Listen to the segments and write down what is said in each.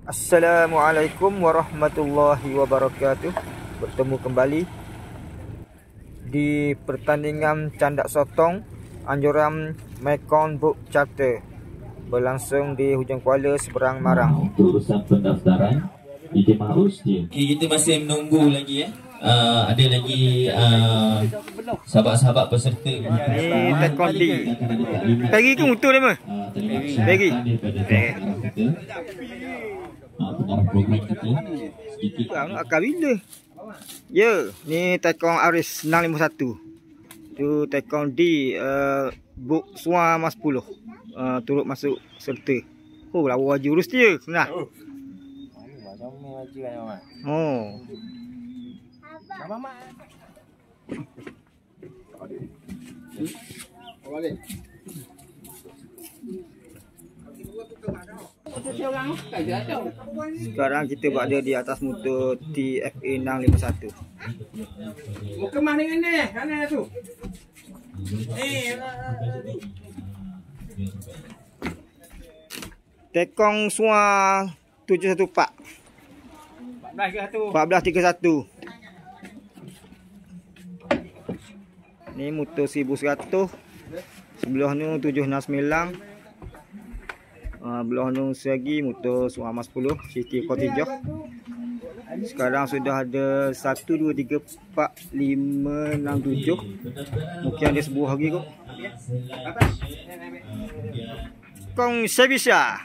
Assalamualaikum warahmatullahi wabarakatuh. Bertemu kembali di pertandingan Candak Sotong anjuran Mekong Book Charter berlangsung di Hujung Kuala, Seberang Marang. Untuk urusan pendaftaran kita masih menunggu lagi ya. Ada lagi sahabat-sahabat peserta. Ni Taekwondo. Pegi ke mutu dia mah? Pegi. Program kita sedikit Akal bila? Ya, ni Taekwondo Aris 651. Tu Taekwondo D Book Suar Mas 10. Turut masuk serta. Oh, lawa jurus dia. Senang. Oh. Sekarang kita berada di atas motor TFA 651. Mau kemas dengan dia, mana tu? Tekong Suar 714. 1431. Ni motor 1100. Sebelah ni 769. Belah ni lagi motor Suar Mas 10 Siti Khotijah. Sekarang sudah ada 1 2 3 4 5 6 7. Mungkin ada sebuah lagi kot. Kong Sebisa.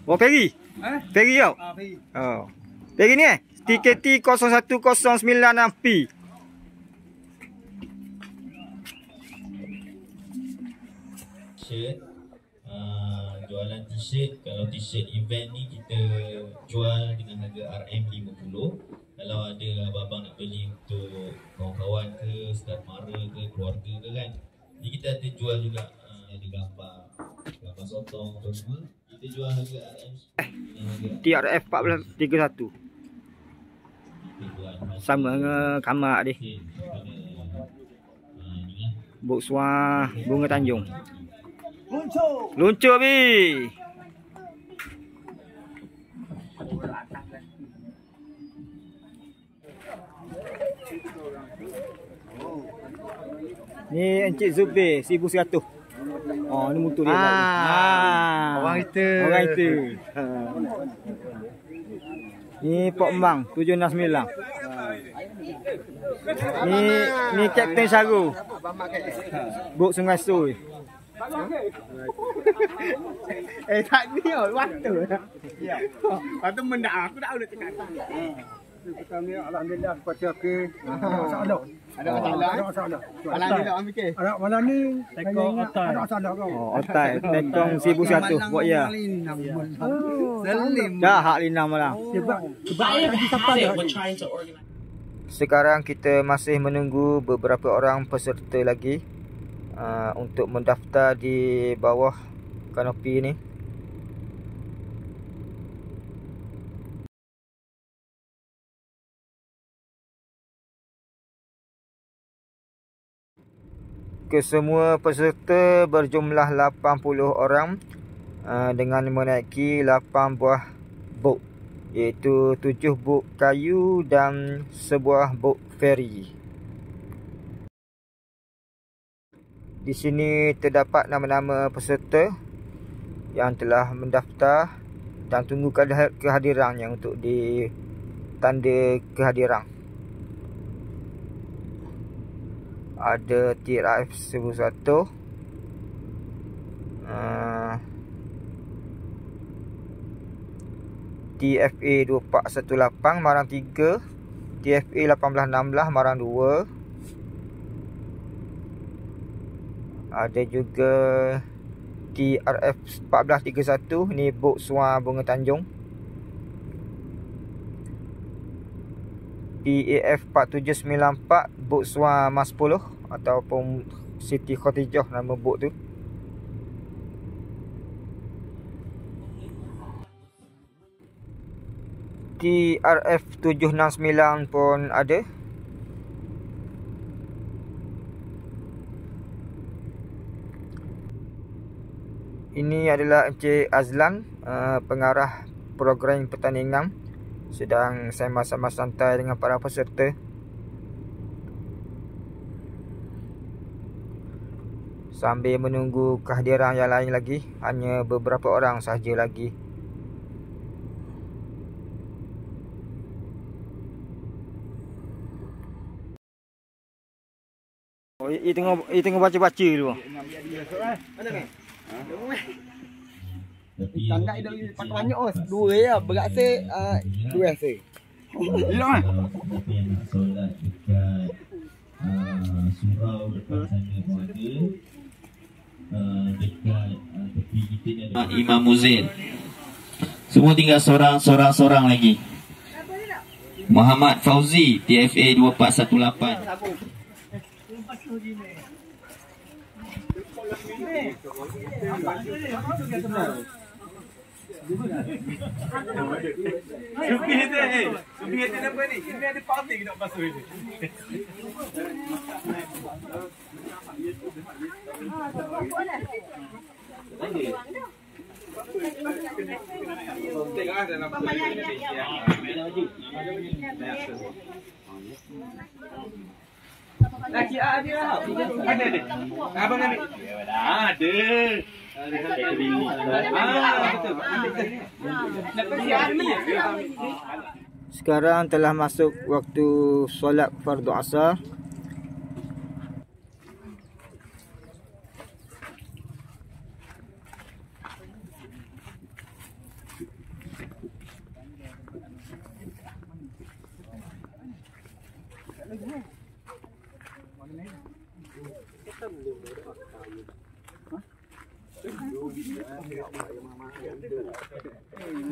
Oh, Peri. Peri tau. Oh. Peri ni TKT 01096P. T-shirt, jualan t-shirt. Kalau t-shirt event ni kita jual dengan harga RM50. Kalau ada abang-abang nak beli untuk kawan-kawan ke, saudara mara ke, keluarga ke kan, jadi kita ada jual juga. Ada gambar sotong tu semua, kita jual harga RM TRF 1431. Sama dengan kamar dia. Buk Suar Bunga Tanjung. Luncur bi. Ni Encik Zubir 1100. Oh, ni motor dia. Orang itu. Orang itu. Ni Pok Mang 769. Ni Kapten Saru. Buk Sungai Sui. Tak ni waktu. Waktu mendak aku tak boleh cakap. Kita ni alhamdulillah baca ke. Masalah. Ada masalah. Alhamdulillah ambil ke. Ada mana ni? Tekong otai. Ada masalah kau. Oh, otai. Tekong 1100 buat ya. Dah hak linam malang. Sekarang kita masih menunggu beberapa orang peserta lagi untuk mendaftar di bawah kanopi ni. Kesemua peserta berjumlah 80 orang dengan menaiki 8 buah bot, iaitu 7 bot kayu dan sebuah bot feri. Di sini terdapat nama-nama peserta yang telah mendaftar dan tunggu kehadirannya untuk ditanda kehadiran. Ada TRF 1100, TFA 2418 Marang 3, TFA 1816 Marang 2. Ada juga TRF 1431, ni Buk Suar Bunga Tanjung. PAF 4794 Buk Suar Mas 10 ataupun Siti Khotijah nama buk tu. TRF 769 pun ada. Ini adalah Encik Azlan, pengarah program pertandingan. Sedang sama-sama santai dengan para peserta. Sambil menunggu kehadiran yang lain lagi. Hanya beberapa orang sahaja lagi. Oh, tengah baca-baca dulu. Mana ni? Tapi Tanda itu pakai banyak dua ya, berat dua se. Hilang siapa yang nak solat dekat surau depan sana pun ada. Dekat tepi kita ni ada Imam Muzin. Semua tinggal seorang lagi. Muhammad Fauzi, TFA 2418. Subi itu apa ni? Ini ada parti kita pasal ini. Laki ada lah. Ada. Abang ambil. Ada. Sekarang telah masuk waktu solat fardu asar.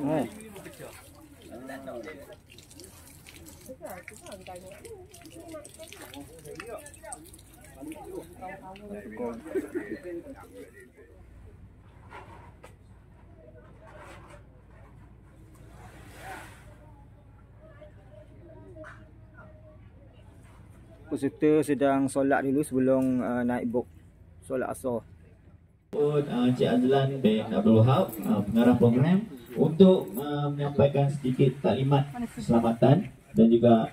Oh. Peserta sedang solat dulu sebelum naik bok solat asar. Encik Azlan bin Abdul Wahab, pengarah program, untuk menyampaikan sedikit taklimat keselamatan dan juga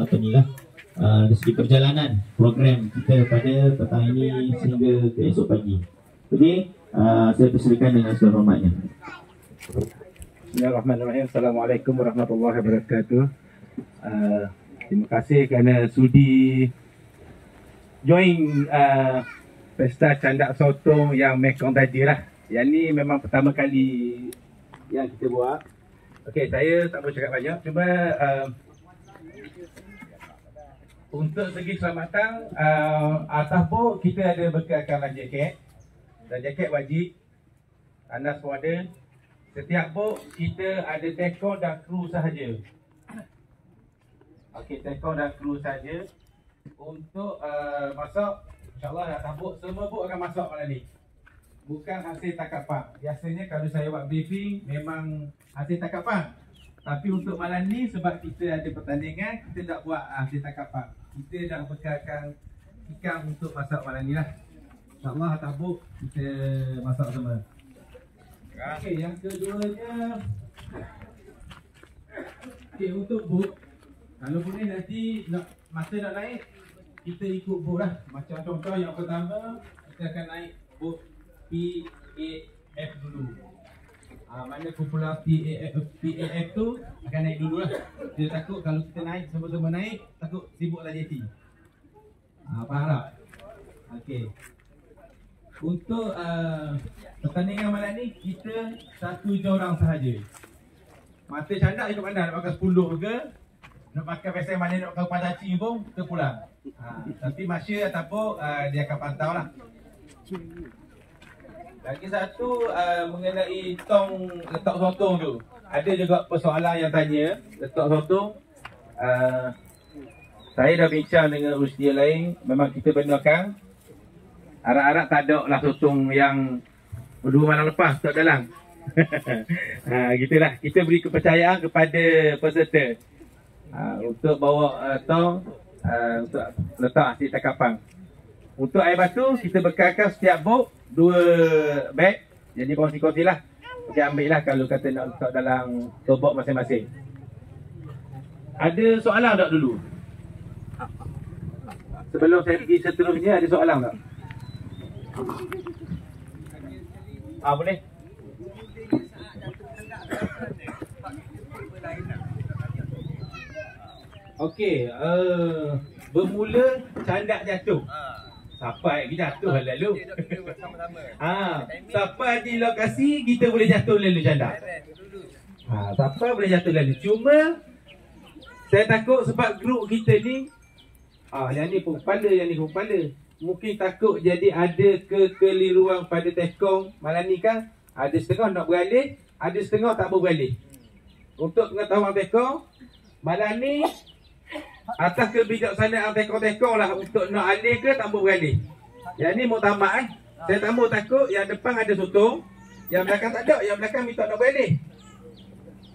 penilah dari segi perjalanan program kita pada petang ini sehingga ke esok pagi. Jadi saya persilakan dengan segala hormatnya. Bismillahirrahmanirrahim. Assalamualaikum warahmatullahi wabarakatuh. Terima kasih kerana sudi join pesta candak sotong yang Mekong tadi lah. Yang ni memang pertama kali yang kita buat. Okey, saya tak boleh cakap banyak. Cuma untuk segi keselamatan, atas pun kita ada bekalkan jaket. Dan jaket wajib. Anas pun ada. Setiap bot kita ada tekor dan kru sahaja. Okey, tekor dan kru sahaja. Untuk masuk, InsyaAllah atas bot, semua bot akan masuk malam ni. Bukan hasil tangkapan. Biasanya kalau saya buat briefing, memang hasil tangkapan. Tapi untuk malam ni, sebab kita ada pertandingan, kita tak buat hasil tangkapan. Kita dah bekalkan ikan untuk masak malam ni lah. InsyaAllah atas bot, kita masak semua. Okey, yang keduanya, okey, untuk bot, kalau boleh nanti masa nak naik, kita ikut bot lah. Macam contoh yang pertama, kita akan naik bot PAF dulu. Mana kumpulan PAF tu akan naik dulu lah. Dia takut kalau kita naik, sama-sama naik, takut sibuklah JT. Faham tak? Okey. Untuk pertandingan malam ni, kita 1 orang sahaja. Mata candak ikut mana, nak pakai 10 ke, nak pakai pesen mana, nak pakai pacaci pun, kita pulang. Tapi Masya ataupun dia akan pantau lah. Lagi satu mengenai tong letak sotong tu. Ada juga persoalan yang tanya letak sotong. Saya dah bincang dengan Rusdia lain. Memang kita benarkan. Harap-harap tak ada lah sotong yang berdua malam lepas tak dalam. Gitulah. Kita beri kepercayaan kepada peserta untuk bawa tong untuk letak hasil tangkapan. Untuk air batu, kita bekalkan setiap bot 2 beg. Jadi kongsi-kongsi lah. Okey, ambil lah kalau kata nak letak dalam tobok masing-masing. Ada soalan tak dulu? Sebelum saya pergi seterusnya, ada soalan tak? Boleh. Okey, bermula candak jatuh. Sampai kita jatuh lalu. Sampai di lokasi kita boleh jatuh lalu candak. Sampai boleh jatuh lalu. Cuma saya takut sebab grup kita ni yang ni pun kepala, yang ni pun kepala. Mungkin takut jadi ada kekeliruan pada tekong malam ni kan. Ada setengah nak beralih, ada setengah tak beralih. Untuk pengetahuan tekong, malam ni atas kebijaksanaan tekong-tekong lah untuk nak alih ke tak beralih. Yang ni muktamad Saya tak mau takut yang depan ada sotong, yang belakang tak ada, yang belakang minta nak beralih.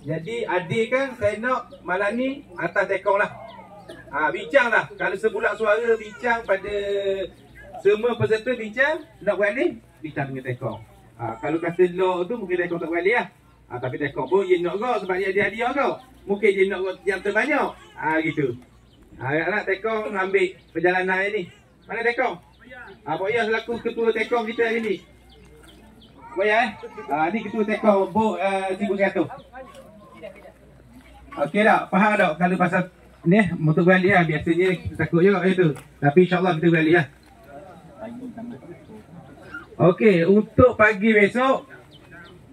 Jadi adik kan saya nak malam ni atas tekong lah. Bincang lah. Kalau sebulan suara bincang pada semua peserta bincang nak beralih, bincang dengan tekong. Kalau kata law tu mungkin tekong tak beralih lah. Tapi tekong pun dia nak kau sebab dia ada hadiah kau. Mungkin dia nak yang terbanyak. Gitu. Nak tekong ambil perjalanan ni. Mana tekong? Pak Yah selaku ketua tekong kita hari ni. Pak Yah ni ketua tekong Bok 1100. Okey tak? Faham tak kalau pasal ni motor beralih lah. Biasanya kita takut juga itu. Tapi insyaAllah kita beralih lah. Okey, untuk pagi besok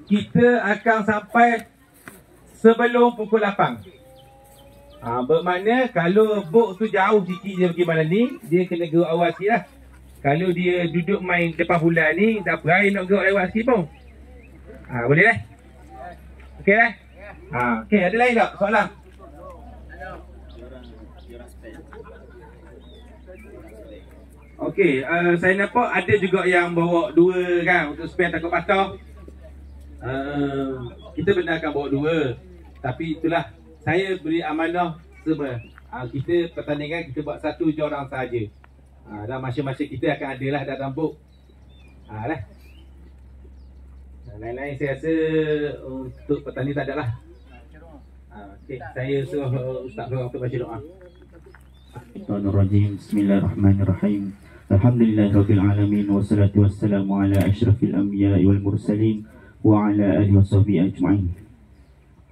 kita akan sampai sebelum pukul 8. Bermakna kalau bok tu jauh sikit dia pergi malam ni, dia kena gerak awal sikit lah. Kalau dia duduk main depan bulan ni, tak berani nak gerak lewat sikit pun. Boleh lah? Okey lah? Okey, ada lain tak soalan? Okey, saya nampak ada juga yang bawa 2 kan untuk spare takut patah. Kita benar akan bawa 2. Tapi itulah, saya beri amanah semua. Kita pertandingan kita buat 1 jorang sahaja. Dan masing-masing kita akan ada lah dalam buk. Lah. Lain-lain saya rasa untuk pertandingan tak ada lah. Okey, saya suruh Ustaz untuk baca doa. Bismillahirrahmanirrahim. Alhamdulillahirabbil alamin wassalatu wassalamu ala asyrafil anbiya'i wal mursalin wa ala alihi washabbihi ajma'in.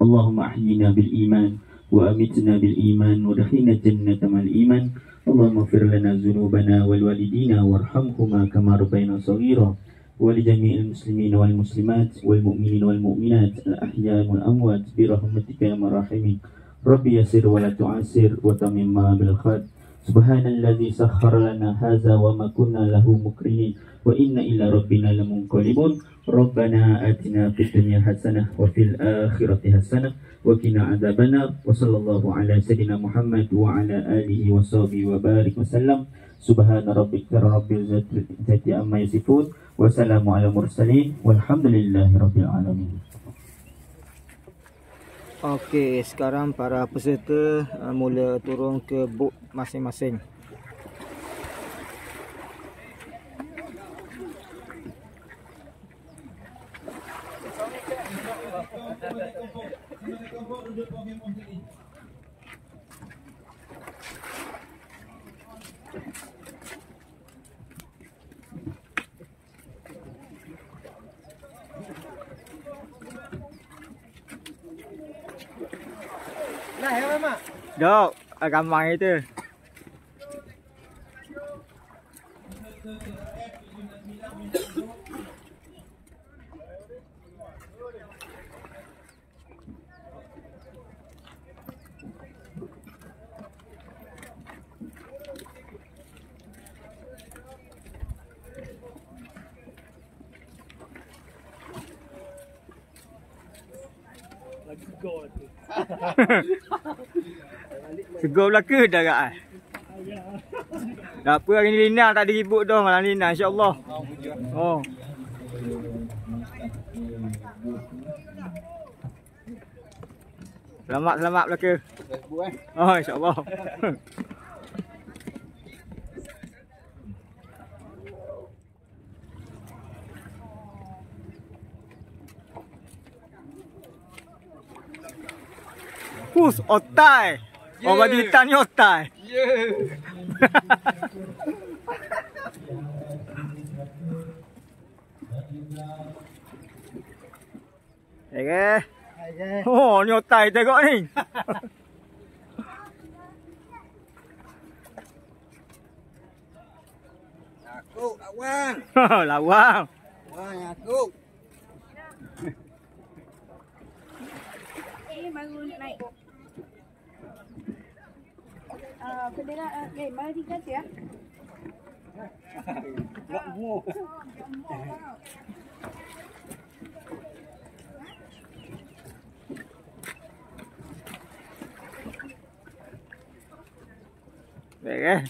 Allahumma ahyina bil iman wa amitna bil iman wa dakhilna jannata mal iman. Allahumma ighfir lana dzunubana wal walidina warhamhuma kama rabbayana shaghira wa li jami'il muslimina wal muslimat wal mu'minina wal mu'minat al ahya'i wal amwat bi rahmatika ya arhamar Rabbi yasir wa la tu'asir wa tamimma bil khair. Subhanalladzi sakhkhara lana hadza wa ma kunna lahu muqrinin wa inna ila rabbina lamunqalibun. Rabbana atina fid dunya hasanah wa fil akhirati hasanah wa qina adzabannar. Wa sallallahu ala sayyidina Muhammad wa ala alihi wa sahbihi wa barik wasallam. Subhana rabbika rabbil izzati amma yasifun wa salamun ala mursalin walhamdulillahi rabbil alamin. Okey, sekarang para peserta mula turun ke buk masing-masing. Dok, gambar itu. Lagi gol tu. Segar belaka dah kat. Tak apa hari ni Lina tak diribut dah malam Lina insya-Allah. Oh. Selamat belaka. Oh insya-Allah. Pus, otai. Oh, baju hitam ni otai. Okay. Oh, ni otai tengok ni. Aku lawang. Lawang. Wah, aku. Ini baru naik. Bendera, mari dikat ya. Mu. Okay.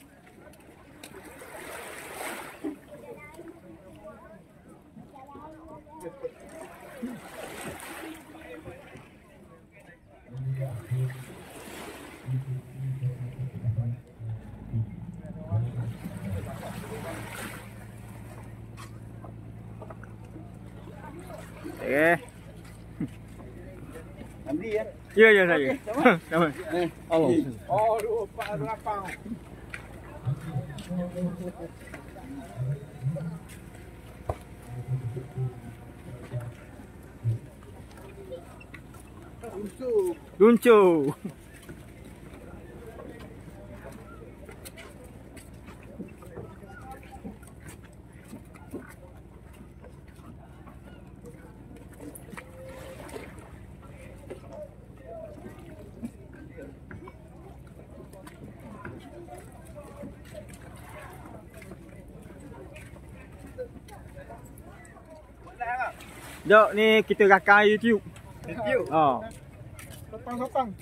Okay. Ambil ya. Ya, ya saya. Sama. Allah. Oh, 248. Luncur. Jom ni kita rakam YouTube. YouTube. Oh. Sopang-sopang.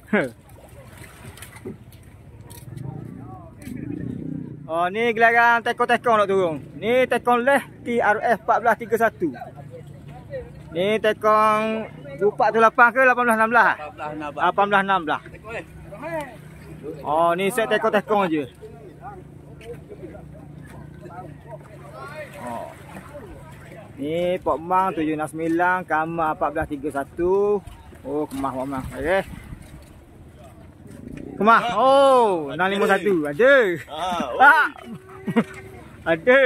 Oh, ni gelaran tekong-tekong nak turun. Ni tekong leh TRF 1431. Ni tekong 408 ke 1816? 1816. Oh, ni set tekong-tekong je. Oh. Ni Pok Mang 769, Kamar 1431. Oh, kemah Pok Mang. Okey. Kemah. Oh, 651. Ada. Ah. Ada.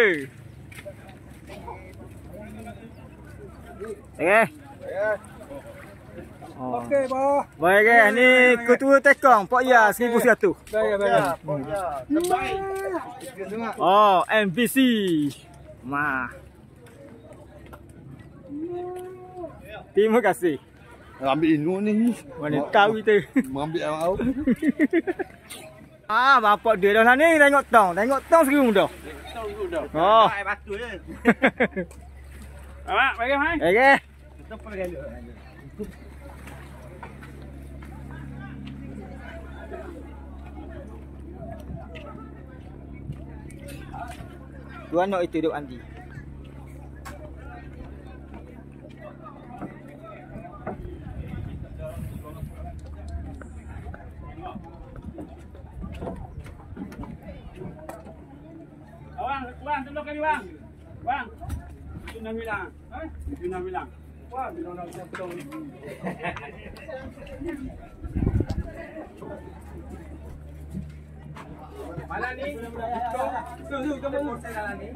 Okey. Oh. Okey, boh. Baik ke? Ni ketua tekong Pok Ya 1100. Baik. Terbaik. Oh, MVC. Mah. Terima kasih. Ambil inu ni. Mana tahu kita. Ambil yang tahu. Ah, bapak dia dah lah ni tengok tong. Tengok tong serum dah. Oh. Air batu je. Awak bagi mai. Okey. Apa lagi? Tuan nak itu duk Andi. Bang, tolong kami bang. Bang. Itu nak bilang. Itu nak bilang. Wah, bilang nak tolong. Mana ni? Tu kamu saya ni.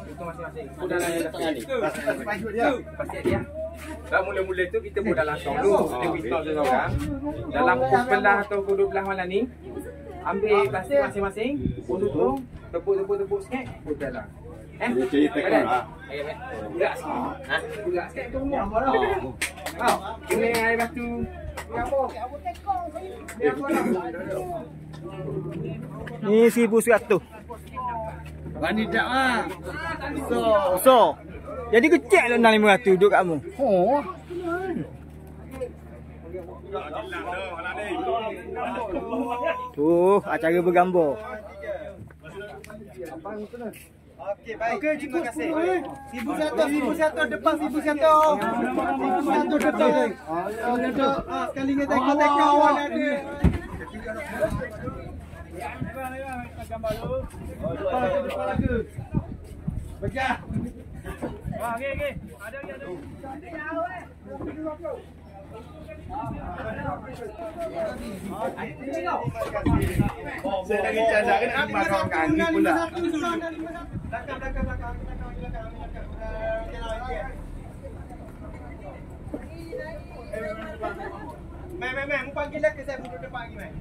Itu masing-masing. Sudah lah ni. Pasti dia. Dah mula-mula tu kita pun dah langsung dulu. Kita beritahu seorang. Dalam pukul 11 atau pukul 12 malam ni, ambil plastik masing-masing, potong, tepuk sikit, putih lah. Cerita kau lah. Budak sikit. Budak sikit tu rumah. Ini air batu. Ni 1100. Bani dak ah. So. Jadi kecil lah 6500 duduk kat kamu. Oh. Tuh, acara bergambar. Okey, baik. Okey, cukup. Terima kasih. 1100 depan 1100. 1100 depan. Sekali ni tengok awak ada. Gambar dulu. Depan lagi. Bejah. Okey. Ada. Saya lagi canda kena makan kaki pula. Mai, mu panggil lah ke saya duduk depan lagi, mai.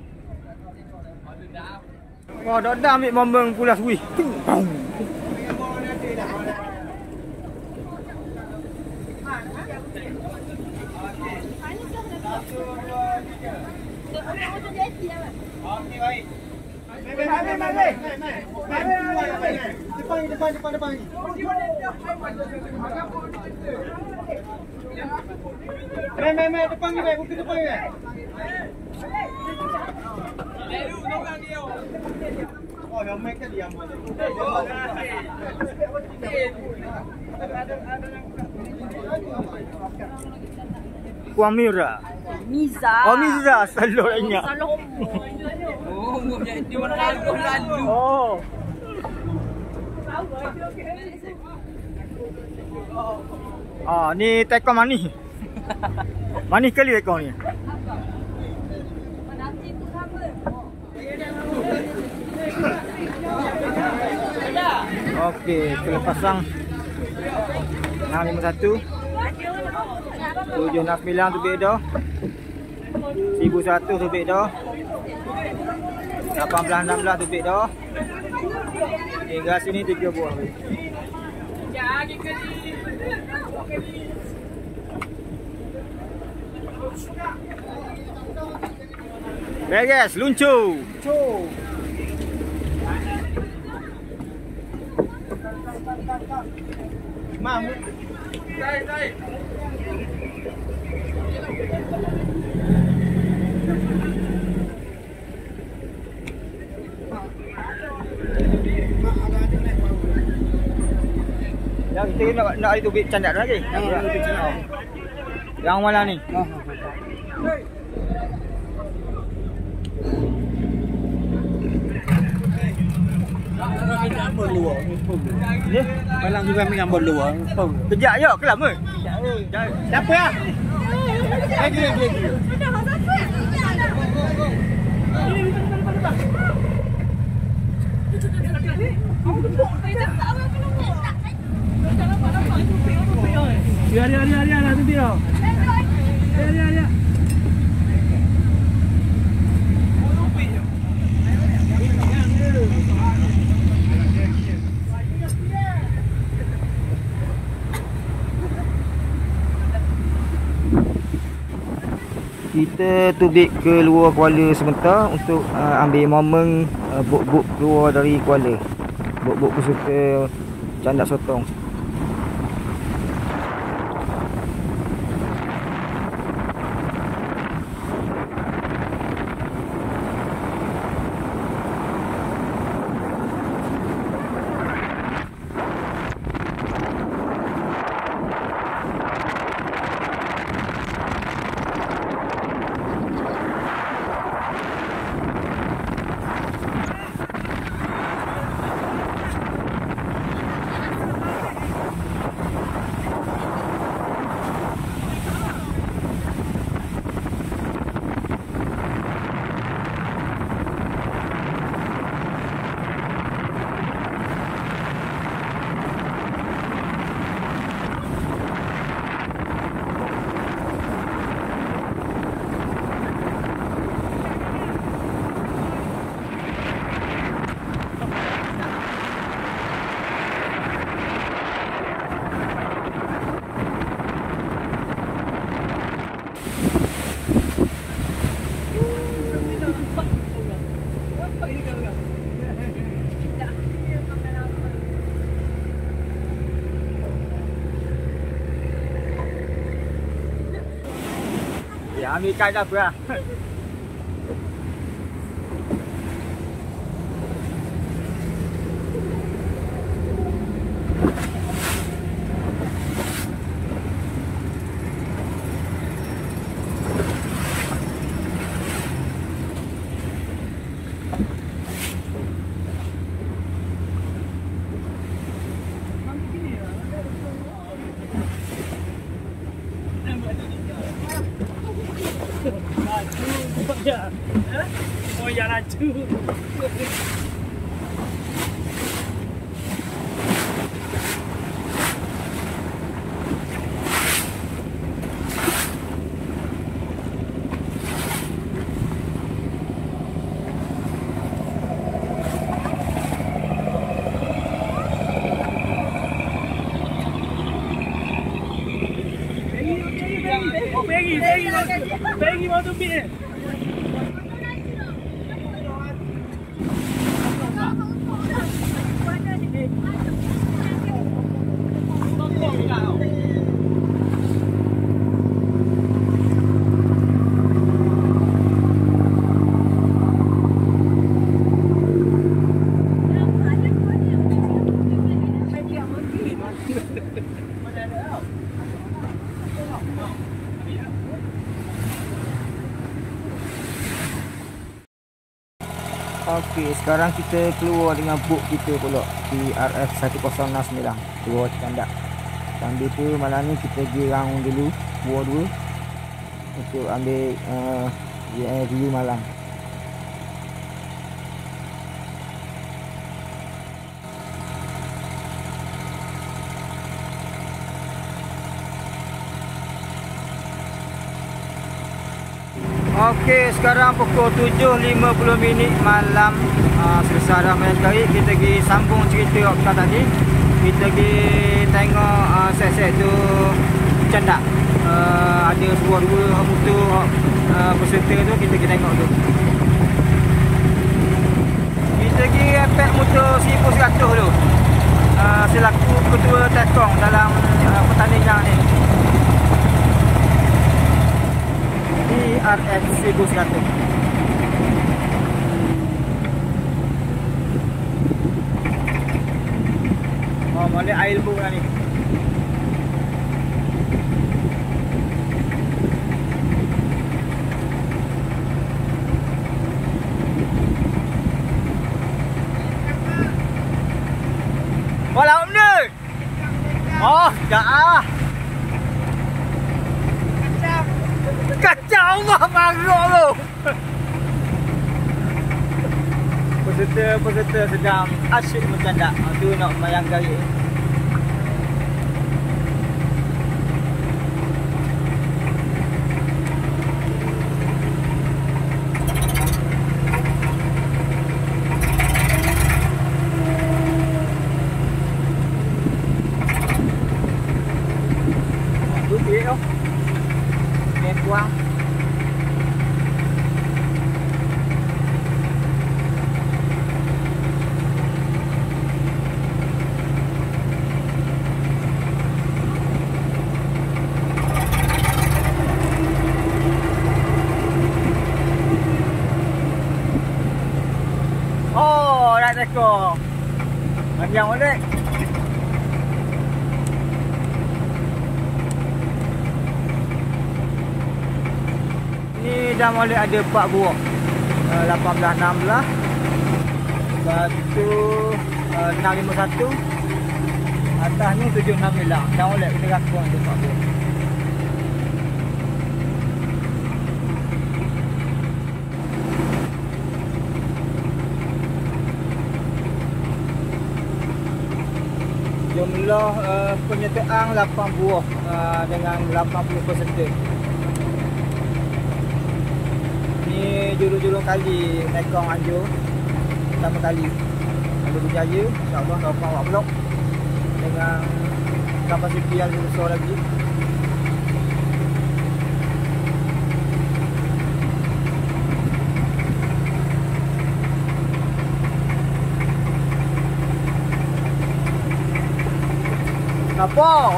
Wah, dah ambil momen pula suwi. Okey, baik. Mai. Depan. Mai, depan ni, mai. Buka depan ni, mai. Oh, yang mai kan diam. Puan Mira. Miza. Oh, Miza. Selalu ingat. Oh, dia lalu. Oh. Ah, ni tekong manis. Manis kali tekong ni. Okey, kita pasang 651 769 tu beg dah. 1100 tu beg dah. 1816 tu beg dah. Hingga sini 3 buah. Baik guys, luncur. Mam. Sai. Yang kita nak itu big candak lagi. Yang mana ni? Ni, balang juga ambil gambar luar. Kejap je, kelam ke? Siapa ya? Lagi. Dia nanti dia. Dia. Kita tubik ke luar Kuala sebentar untuk ambil momen buk-buk keluar dari Kuala. Buk-buk peserta candak sotong. Ya, ambil ikan dah apa lah. Oh ya laju. Pergi mau tu bit. Okey, sekarang kita keluar dengan boat kita pula TRF 1069 keluar Candak. Sambil tu malam ni kita pergi round dulu Buah 2 untuk ambil view malam. Okey, sekarang pukul 7.50 malam. Selesai dah main sekali. Kita pergi sambung cerita kita tadi. Kita pergi tengok set-set tu Candak. Ada sebuah dua motor peserta tu, kita pergi tengok tu. Kita pergi repek motor 1100 tu. Selaku ketua tekong dalam pertandingan ni. TRF 1100. Oh, boleh air lembu lah ni. Oh, laut benda. Oh, dah ah. Kacau Allah marah tu. Peserta sedang asyik bercanda. Tu nak mayang gari. Tu dia tu. Ni kuang. Oh, dah teko. Panjang boleh. Ni dah mula ada 4 buah. 18, 16. Lepas tu 651. Atas ni 76 hilang. Dah mula kita rakung ada 4 buah. Jumlah penyertaan 8 buah dengan 80 peserta. Ni jurung-jurung kali Mekong Anjur pertama kali. Ada berjaya, insyaAllah dapat awak blok dengan kapasiti yang lebih besar lagi. Apa?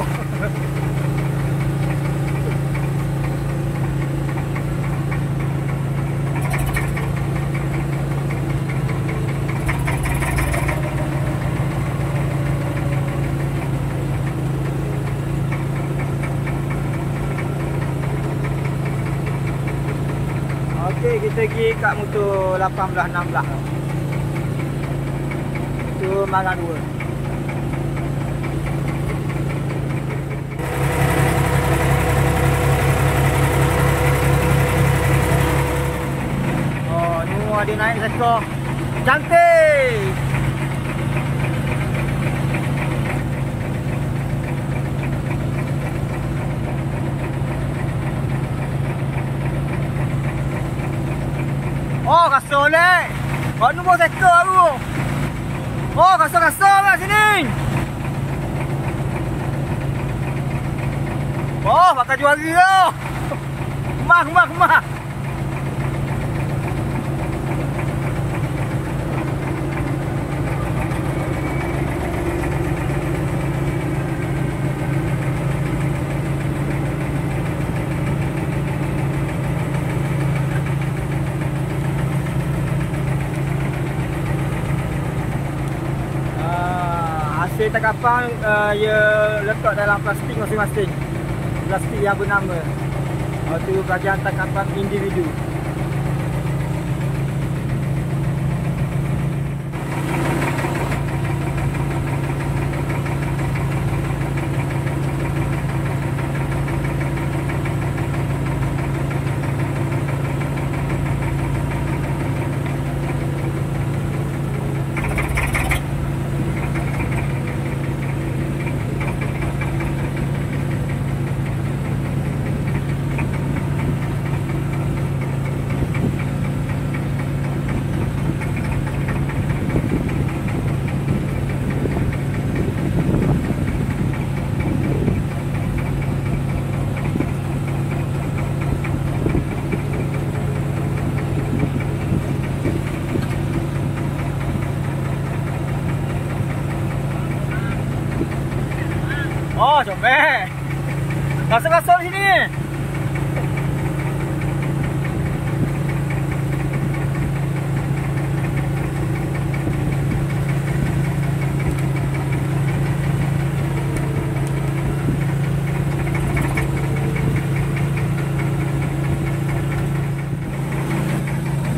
Okey, kita pergi kat motor 18, 16. Tu Marang 2. dia naik seekor. Cantik. Oh, kasar lek. Kau nombor seekor aku. Oh, kasar-kasar kat sini. Oh, pakai juara tu. Kemah. Hasil tangkapan ia letak dalam plastik masing-masing. Plastik yang bernama. Itu bahagian tangkapan individu. Oh, comel. Kasar-kasar di sini.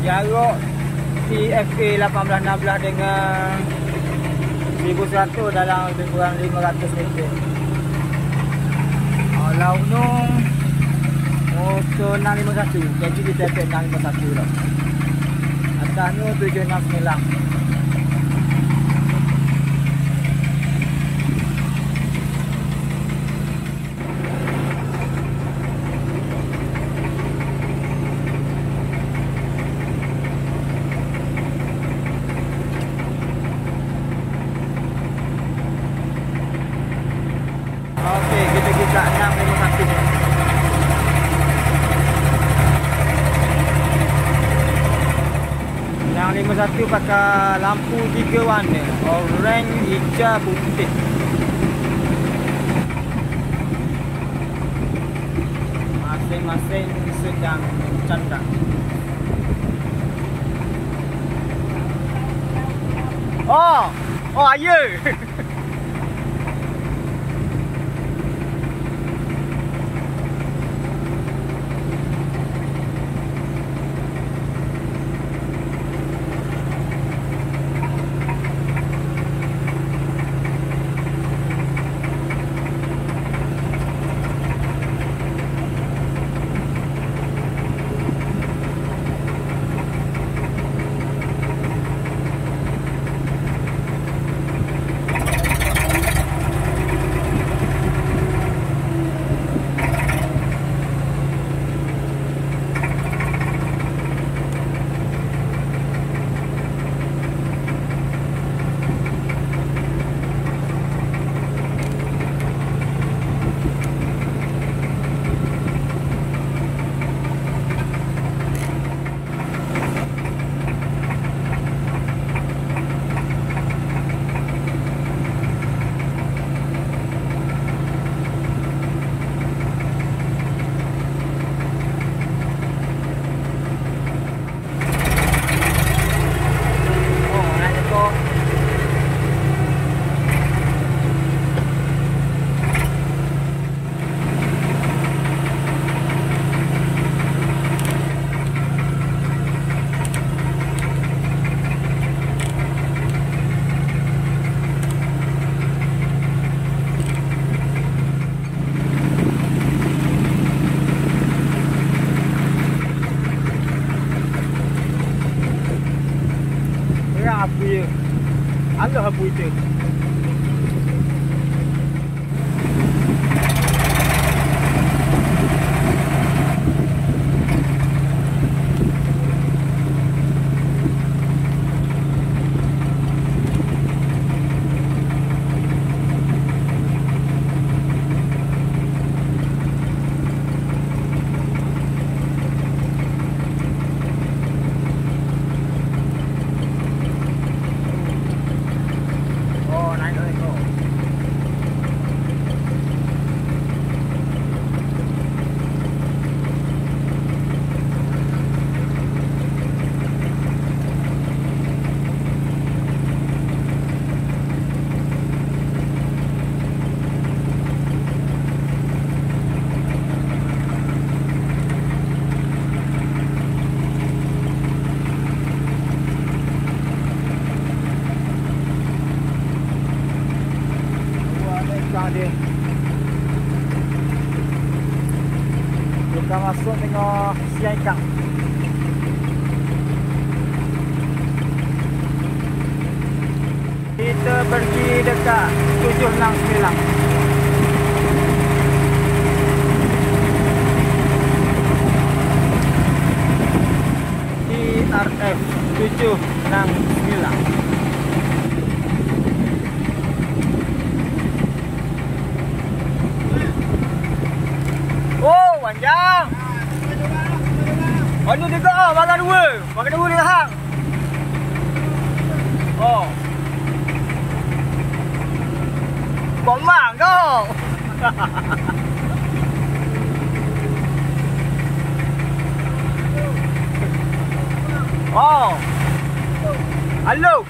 Jarak TFA 1816 dengan 1100 dalam lebih kurang 500 meter. Laut Nung motor 651. Jadi kita tepek 651 lah. Atas ni 769. Okey, kita buka 651. Yang 51 pakai lampu 3 warna, orange, hijau, putih. Masing-masing sedang cadang. Oh, air. ya. Allah abu itu. Dia kita masuk tengok siang ikan. Kita pergi dekat 769 TRF 769. Oh, panjang. Oh, ni juga makan dua. Makan dua dia hang. Oh. Komang kau. Oh. Halo.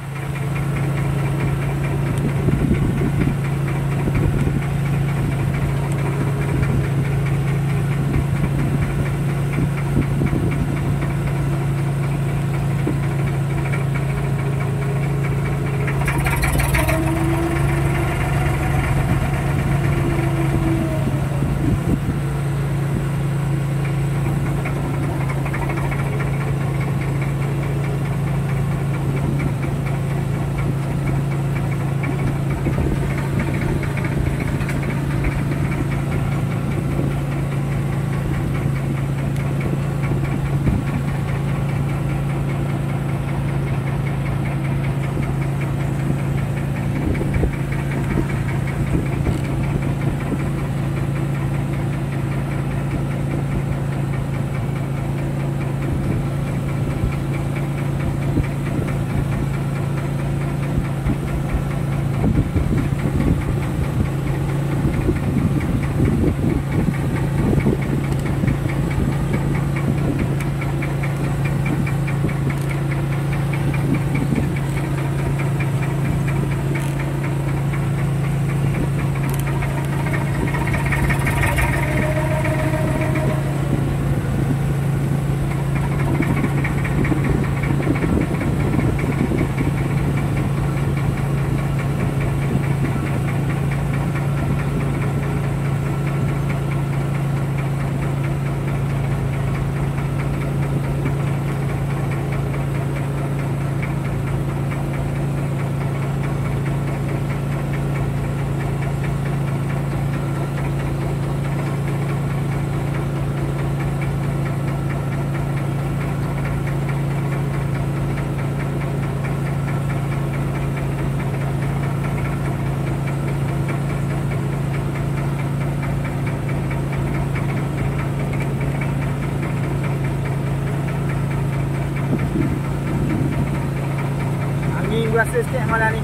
Rasa sikit malam ni.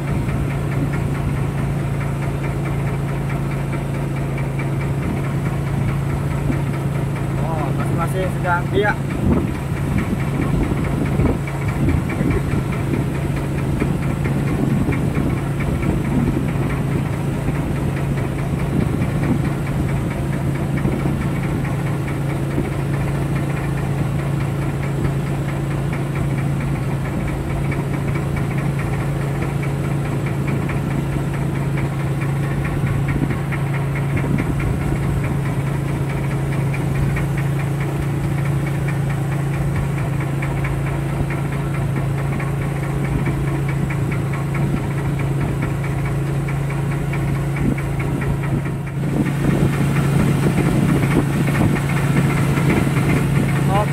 Oh, masing-masing sedang biak.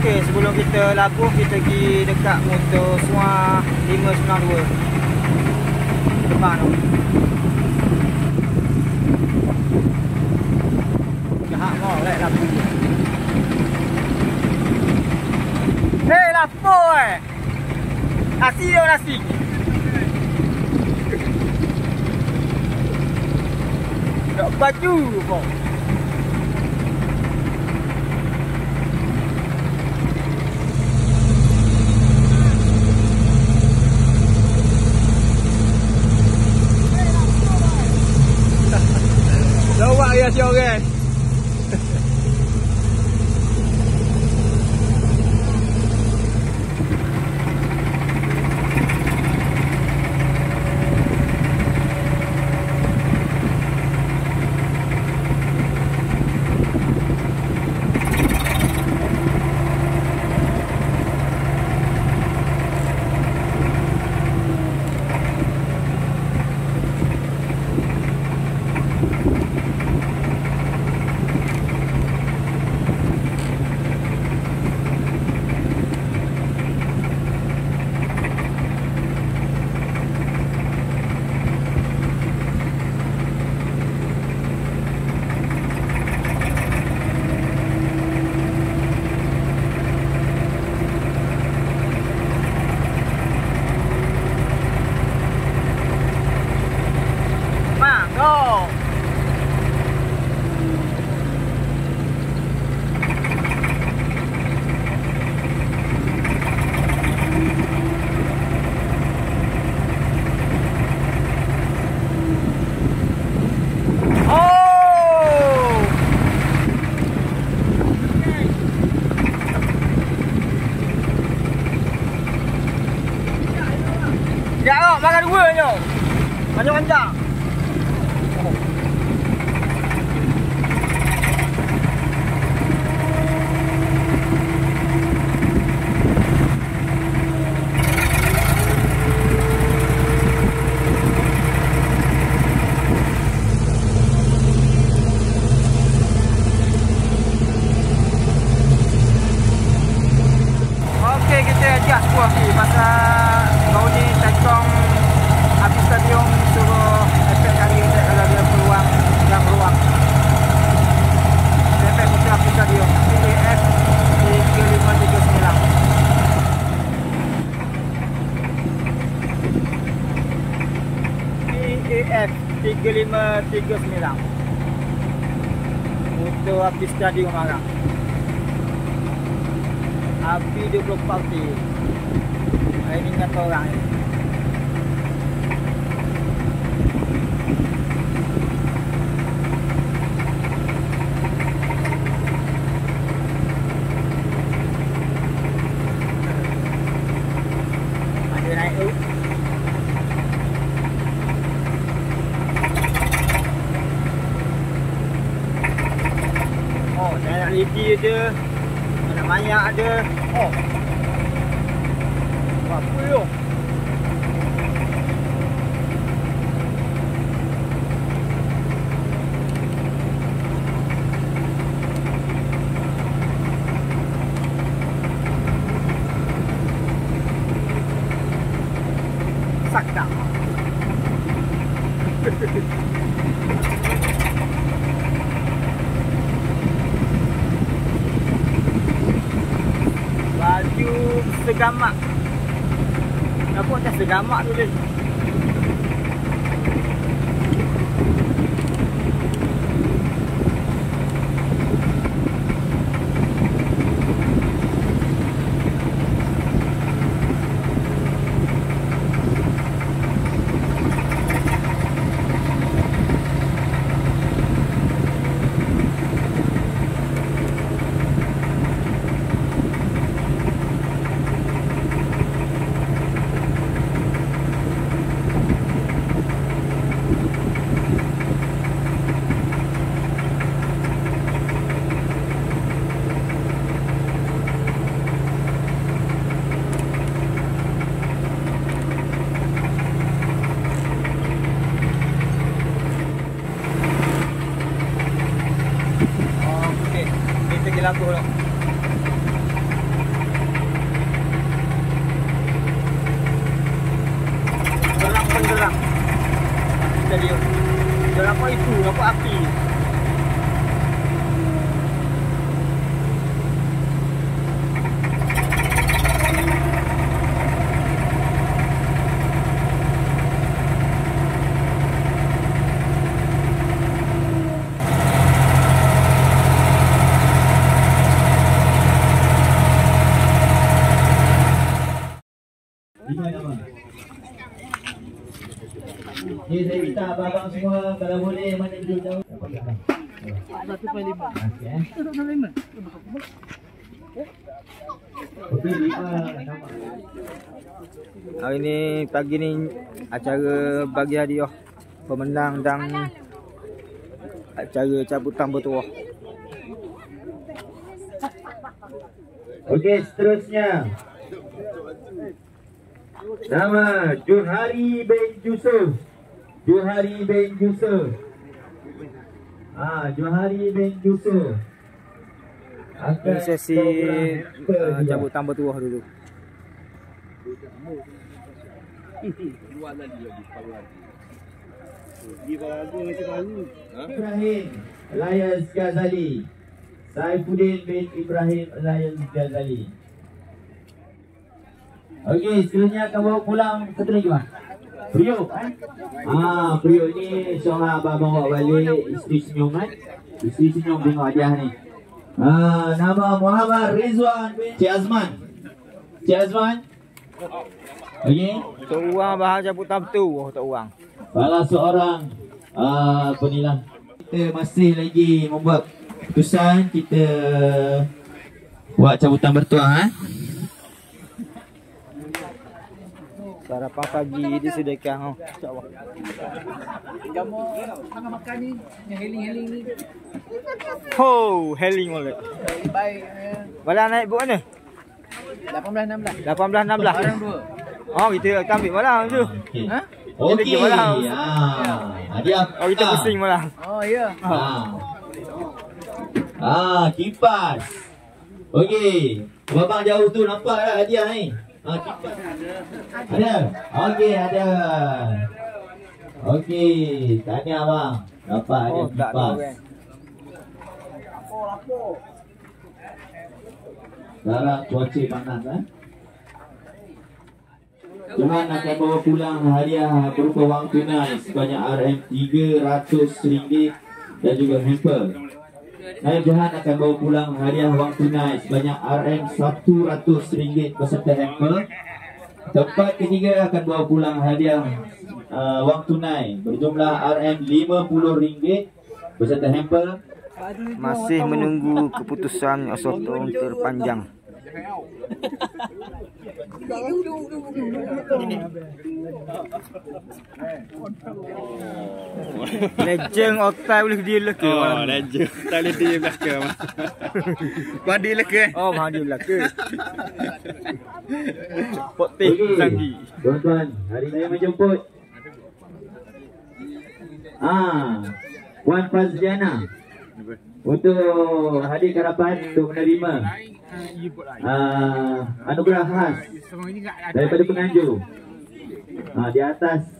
Okey, sebelum kita labuh, kita pergi dekat motor Swan 592 depan tu. Jahat mau lek labuh. Hei, lapo nasi yo nasi. Tak baju kau. Lawak ya si orang. Sekejap makan dua je. Panjang-panjang. Okey, kita adjust buah ni pasal kau ni tekong habis stadium suruh efek kali ni kalau dia peluang yang ruang. Efek kita habis stadium PAF 3539. Motor habis stadium marah. Api 24 T. Ini nyata orang ni. Ada naik tu. Oh, saya nak lidi ada. Nak banyak ada. Oh. Apa yo? Sakta. Baju segamak. Apa macam segamak tu ni? 5 nama. Ni saya minta abang-abang semua kalau boleh mana duduk jauh. Okey, 5 nama. Hari ni pagi ni acara bagi hadiah pemenang dan acara cabutan bertuah. Okey, seterusnya. Nama Johari bin Yusuf. Johari bin Yusuf. Johari bin Yusuf. Ini sesi cabutan bertuah dulu. Ibrahim Elias Ghazali. Saifuddin bin Ibrahim Elias Ghazali. Okey, seterusnya akan bawa pulang satu lagi bang. Priok kan? Priok ni seorang abang bawa balik isteri senyum kan? Isteri senyum tengok hadiah ni. Nama Muhammad Rizwan bin Cik Azman. Cik Azman. Okey. Tak uang bahan cabutan bertuah, tak uang. Salah seorang penilang. Kita masih lagi membuat keputusan kita buat cabutan bertuah. Sarapan pagi disediakan. InsyaAllah. Jamu tengah makan ni, yang heling-heling ni. Heling boleh. Baik. Bala naik boat mana? 18-16. 18-16. Orang dua. Oh, kita akan ambil malam tu. Okey. Ha? Okey. Kita malam. Hadiah. Oh, kita pusing malam. Oh, ya. Kipas. Okey. Babang jauh tu nampak tak hadiah ni? Kipas. Ada? Okey, ada. Okey, tahniah abang. Dapat hadiah kipas. Sekarang cuaca panas Tuhan akan bawa pulang hadiah berupa wang tunai sebanyak RM300 dan juga hamper. Naib Jahan akan bawa pulang hadiah wang tunai sebanyak RM100 beserta hamper. Tempat ketiga akan bawa pulang hadiah wang tunai berjumlah RM50 beserta hamper. Masih menunggu keputusan sotong terpanjang. Legend otak boleh dia leka. Legend. Tak boleh dia belakang. Badi leka. Oh, badi leka. Poteh lagi. Tuan-tuan, hari saya menjemput Puan Fazliana untuk hadir ke hadapan untuk menerima anugerah khas daripada penganjur. Di atas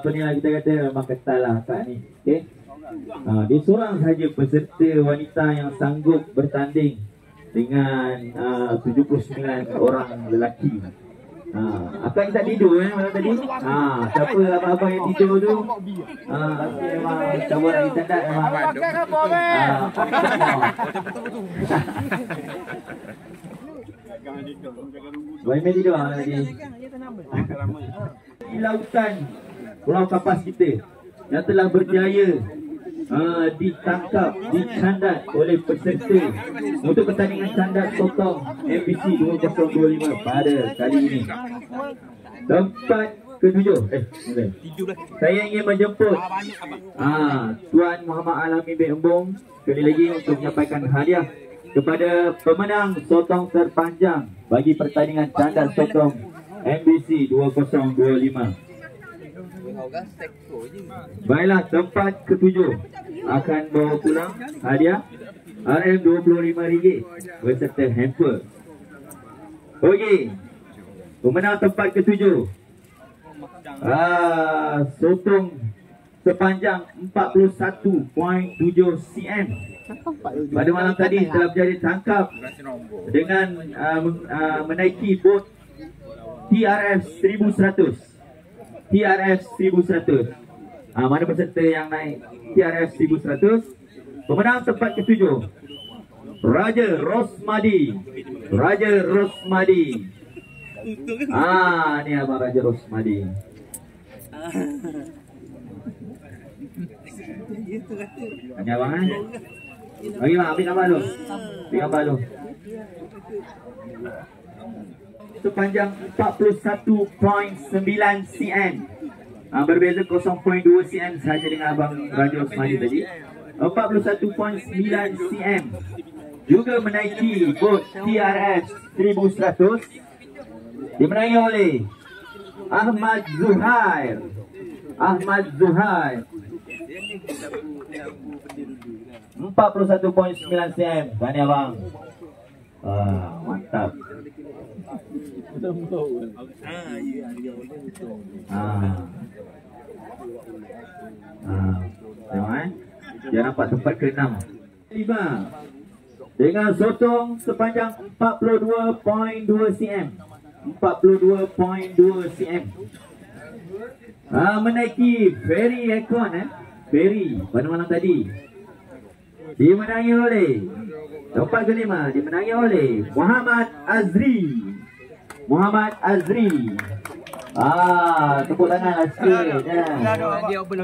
penilaian kita kata memang ketal lah akak ni. Okay? Dia seorang sahaja peserta wanita yang sanggup bertanding dengan 79 orang lelaki. Akak tak tidur malam tadi. Siapa abang-abang yang tidur tu? Memang cawan lagi standard memang. Main tidur lagi. Di lautan Pulau Kapas kita yang telah berjaya ditangkap, dicandat oleh peserta untuk pertandingan candat sotong MBC 2025 pada kali ini. Tempat ketujuh. Saya ingin menjemput Tuan Muhammad Alamin bin Embong sekali lagi untuk menyampaikan hadiah kepada pemenang sotong terpanjang bagi pertandingan candat sotong MBC 2025. Baiklah, tempat ketujuh akan bawa pulang hadiah RM25 beserta hamper. Okey, pemenang tempat ketujuh sotong sepanjang 41.7 cm pada malam tadi telah berjaya ditangkap dengan menaiki bot TRF 1100. TRF 1100. Mana peserta yang naik TRF 1100? Pemenang tempat ketujuh Raja Rosmadi. Raja Rosmadi. Ni Abang Raja Rosmadi. Ini abang Bagi bang, ambil gambar dulu. Ambil gambar dulu. Sepanjang 41.9 cm. Berbeza 0.2 cm sahaja dengan Abang Raja Rosmadi tadi. 41.9 cm. Juga menaiki bot TRS 1100. Dimenangi oleh Ahmad Zuhair. 41.9 cm. Tahniah bang. Mantap. Tengok dia nampak tempat ke-6. 5 dengan sotong sepanjang 42.2 cm. 42.2 cm. Menaiki Ferry Econ Ferry pada malam tadi. Dimenangi oleh tempat ke-5, dimenangi oleh Muhammad Azri. Tepuk tangan lah sikit.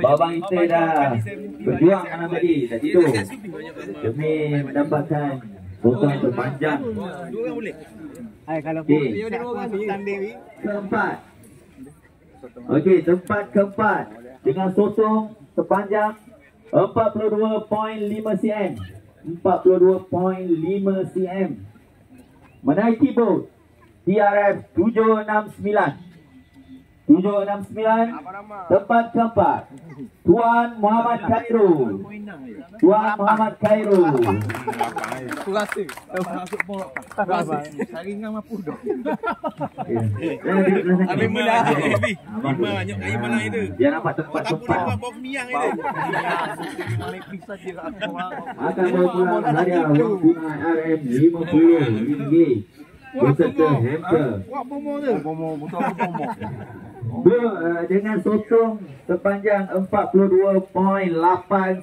Babang kita dah berjuang malam tadi, tak tidur demi mendapatkan potong terpanjang. Keempat. Okey, tempat keempat dengan sotong sepanjang 42.5 cm. 42.5 cm. Menaiki bot TRF 769. Tempat keempat Tuan Muhammad Khairul. Aku rasa saringan mampu dah. Habis mula Lima nyok air malam itu. Dia nampak tempat-tempat akan berpulang hadiah wang tunai RM50 beserta hamper. Dengan sotong sepanjang 42.8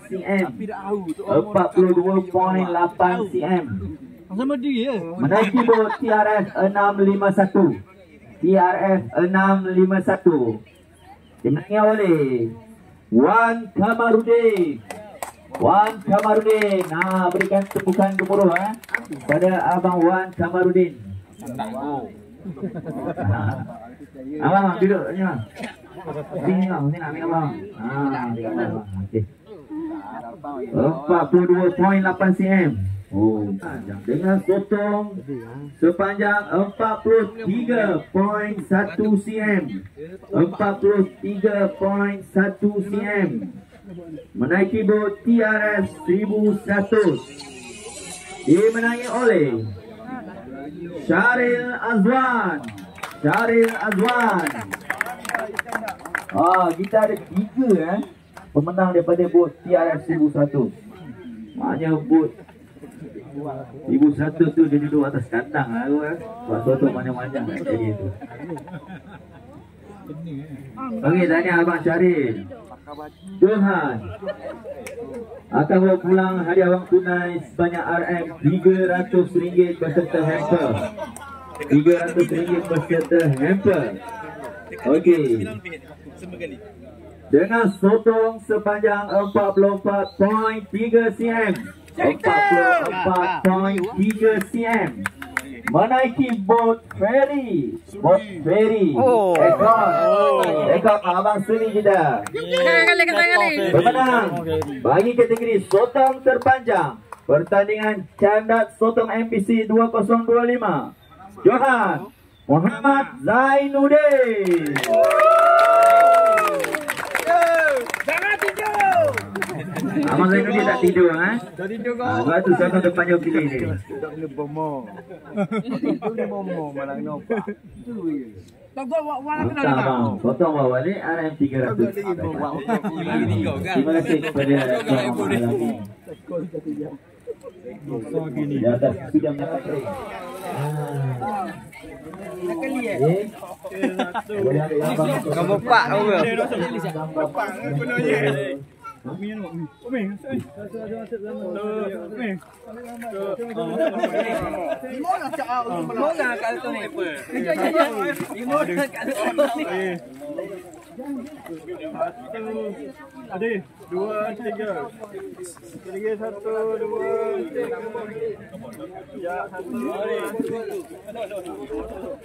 cm. 42.8 cm. Menaiki bot TRF 651. TRF 651. Dimenangi oleh Wan Kamarudin. Berikan tepukan gemuruh pada Abang Wan Kamarudin. Abang duduk ni bang. Sini bang, sini nak ambil abang. Okey. 42.8 cm. Dengan sotong sepanjang 43.1 cm. 43.1 cm. Menaiki bot TRS 1100. Dimenangi oleh Syaril Azwan. Kita ada 3 pemenang daripada bot TRS 1100. Maknanya bot 1100 tu dia duduk atas kandang sebab sotong mana-mana jadi tu. Okey, tahniah Abang Syaril. Tuhan akan berpulang hadiah wang tunai sebanyak RM300 beserta hamper. RM300 beserta hamper. Okey. Dengan sotong sepanjang 44.3 cm. 44.3 cm. Menaiki bot ferry. Ekor abang seni kita. Pemenang bagi kategori sotong terpanjang pertandingan Candat Sotong MPC 2025, Johan Muhammad Zainuddin. Jangan tidur. Abang Zainuddin tak tidur sebab tu sotong terpanjang pilih ni. Dia bomo. Itu dia bomo malang nampak. Tu je. Mantap bang, potong bawa balik RM300. Terima kasih kepada Tuan Alami. Di atas sudah mendapat ring. Nombor 4 apa? Adi, 2, 3. 3, 1, 2. Ya, 1.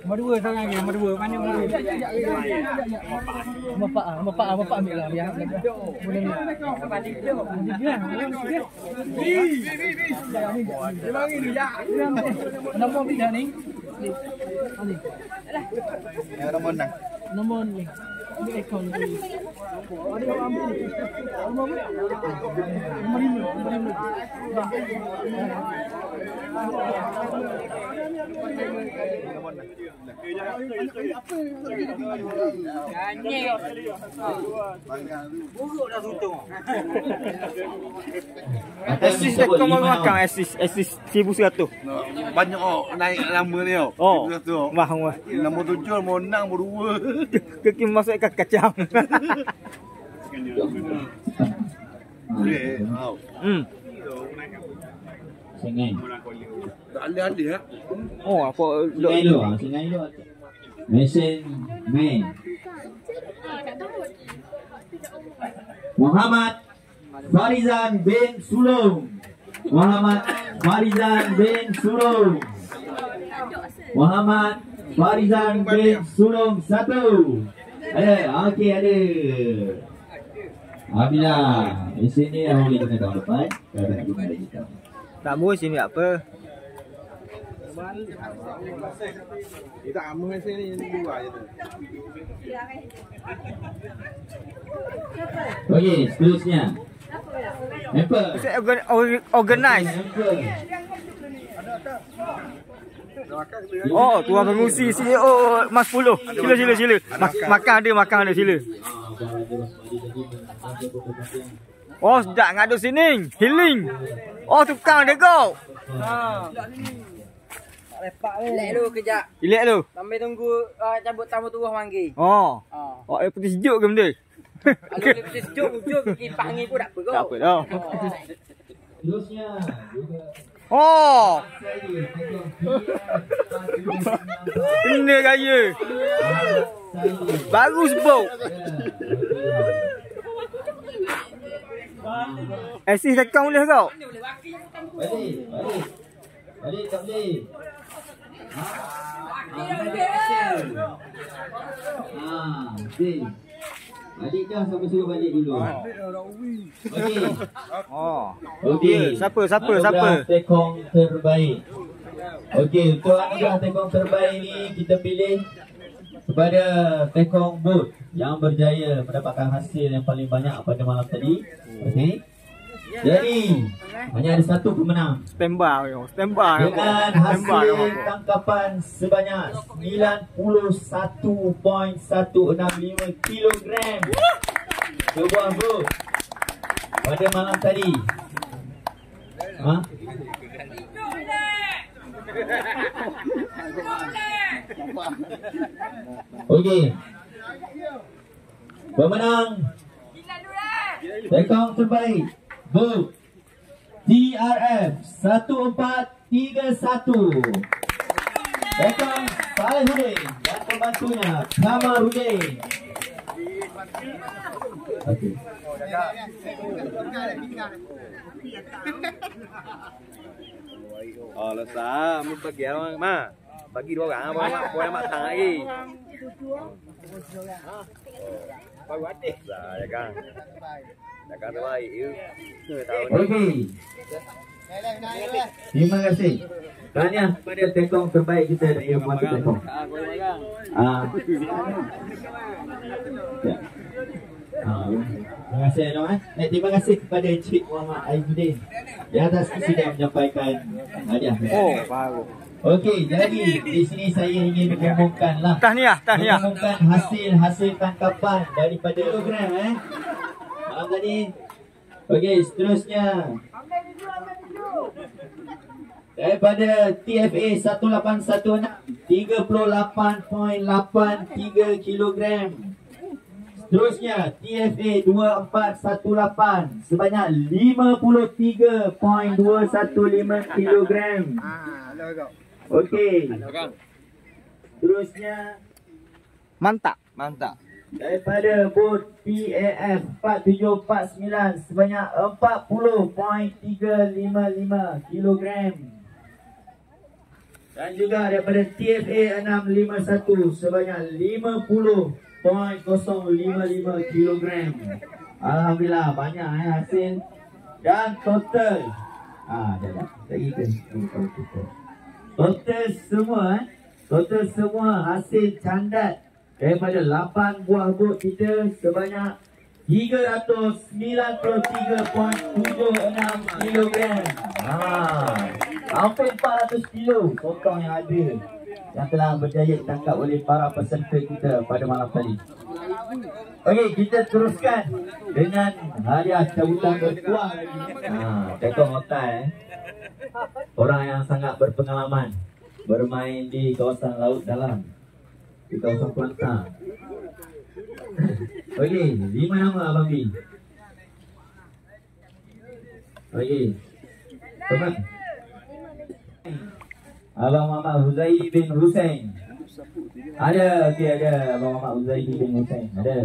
Nombor 2 sangat lagi, nombor 2. Mana nombor 2? Bapak ambil lah biar. Boleh ni. Dia bagi ni ya. Nombor bila ni? Ya, nombor 6. Nombor ni. Ambil akaun ni. Ada orang ambil. Nombor 5. Asis kau mau makan asis 1100. Banyak naik nama ni. Oh. Mahal. Nombor 7, nombor 6, nombor 2. Kaki masuk ikan kacang. Sengai. Tak alih-alih ya. Oh, apa Sengai lu ah, sengai lu. Mesin main. Muhammad Farizan bin Sulung. Muhammad Farizan bin Sulung. Muhammad Farizan bin Sulung 1. Ada, okey ada. Alhamdulillah. Di sini yang boleh kita tahun depan. Kita guna digital. tak mau sini apa? Kita amun sini dua je tu. Okey, seterusnya. Hamper. Organize. Hamper. Oh, tuan pengurusi CEO Mas 10. Sila. Makan ada sila. Oh, sedap ngadu sini. Healing. Oh, tukang dia kau. Relax dulu kejap. Relax tu. Sambil tunggu cabut tamu tuah manggil. Oh. Oh, air putih sejuk ke benda? Kalau dia putih sejuk, kipas angin pun tak apa kau. Tak apa dah. Seterusnya. Oh. Ini gaya. Bagus bau. Asis tekan boleh kau? Balik tak boleh. Okey. Adik dah sampai suruh balik dulu. Okey. Oh. Okey. Siapa? Anugerah tekong terbaik. Okey, untuk anugerah tekong terbaik ni kita pilih kepada tekong boat yang berjaya mendapatkan hasil yang paling banyak pada malam tadi. Okey. Jadi, hanya ada satu pemenang Standby. dengan hasil tangkapan sebanyak 91.165 kilogram sebuah boat pada malam tadi. Okey. Pemenang tekong terbaik boat TRF 1431. Tekong Salihuddin dan pembantunya Kamarudin. Okey. Oh, lesa, mu bagi orang mah. Bagi 2 orang apa yang matang lagi. Baru adik. Ya kan. Jaga terbaik you. Okey. Terima kasih. Tahniah kepada tekong terbaik kita dari Pembantu Tekong. Terima kasih dong. Terima kasih kepada Encik Muhammad Aizuddin yang atas sudah menyampaikan hadiah. Oh, baru. Okey, jadi di sini saya ingin mengumumkanlah. Tahniah. Mengumumkan hasil tangkapan daripada program malam tadi. Okey, seterusnya daripada TFA 1816 38.83 kilogram. Terusnya TFA 2418 sebanyak 53.215 kilogram. Okey. Terusnya Mantap. daripada bot PAF 4749 sebanyak 40.355 kilogram. Dan juga daripada TFA 651 sebanyak 50.055 kilogram. Alhamdulillah banyak hasil. Dan total total semua hasil candat daripada 8 buah bot kita sebanyak 393.76 kilogram. Hampir 400 kilo sotong yang ada yang telah berjaya ditangkap oleh para peserta kita pada malam tadi. Okey, kita teruskan dengan hadiah cabutan berkuah lagi. Tekong hotel orang yang sangat berpengalaman bermain di kawasan laut dalam, di kawasan Kuantan. Okey, 5 nama Abang B. Okey. Teman. Abang Muhammad Huzaidi bin Hussein. Ada, okey ada Abang Muhammad Huzaidi bin Hussein. Ada.